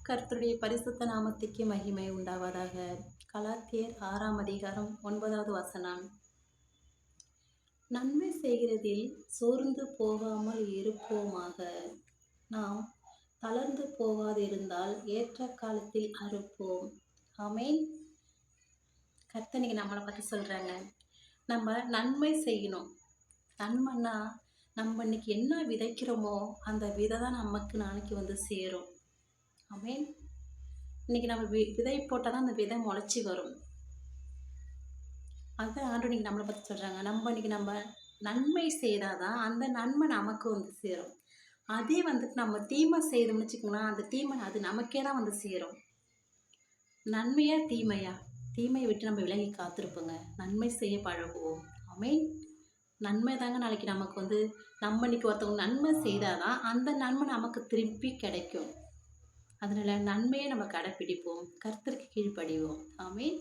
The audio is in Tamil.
கர்த்தருடைய பரிசுத்த நாமத்துக்கு மகிமை உண்டாவதாக. கலாத்தியர் 6ஆம் அதிகாரம் 9வது வசனம். நன்மை செய்கிறதில் சோர்ந்து போகாமல் இருப்போமாக. நாம் தளர்ந்து போகாதிருந்தால் ஏற்ற காலத்தில் அறுப்போம். ஆமென். கர்த்தர் இன்னைக்கு நம்மளை பற்றி சொல்கிறாங்க. நம்ம நன்மை செய்யணும். நன்மைன்னா நம்ம இன்னைக்கு என்ன விதைக்கிறோமோ அந்த விதை தான் நமக்கு நாளைக்கு வந்து சேரும். ஆமென். இன்னைக்கு நம்ம விதை போட்டால் தான் அந்த விதை முளைச்சி வரும். அதுதான் ஆண்டவர் இன்னைக்கு நம்மளை பற்றி சொல்கிறாங்க. நம்ம நன்மை செய்தால் தான் அந்த நன்மை நமக்கு வந்து சேரும். அதே வந்துட்டு நம்ம தீமை செய்தோம்னு வச்சுக்கோங்களேன், அந்த தீமை அது நமக்கே தான் வந்து சேரும். நன்மையா தீமையா? தீமையை விட்டு நம்ம விலகி காத்திருப்போங்க. நன்மை செய்ய பழகுவோம். ஆமென். நன்மை தாங்க நாளைக்கு நமக்கு வந்து நம்ம இன்னைக்கு ஒருத்தவங்க நன்மை செய்தால் தான் அந்த நன்மை நமக்கு திருப்பி கிடைக்கும். அதனால் நன்மையை நம்ம கடைப்பிடிப்போம். கர்த்தருக்கு கீழ்ப்படிவோம். ஆமென்.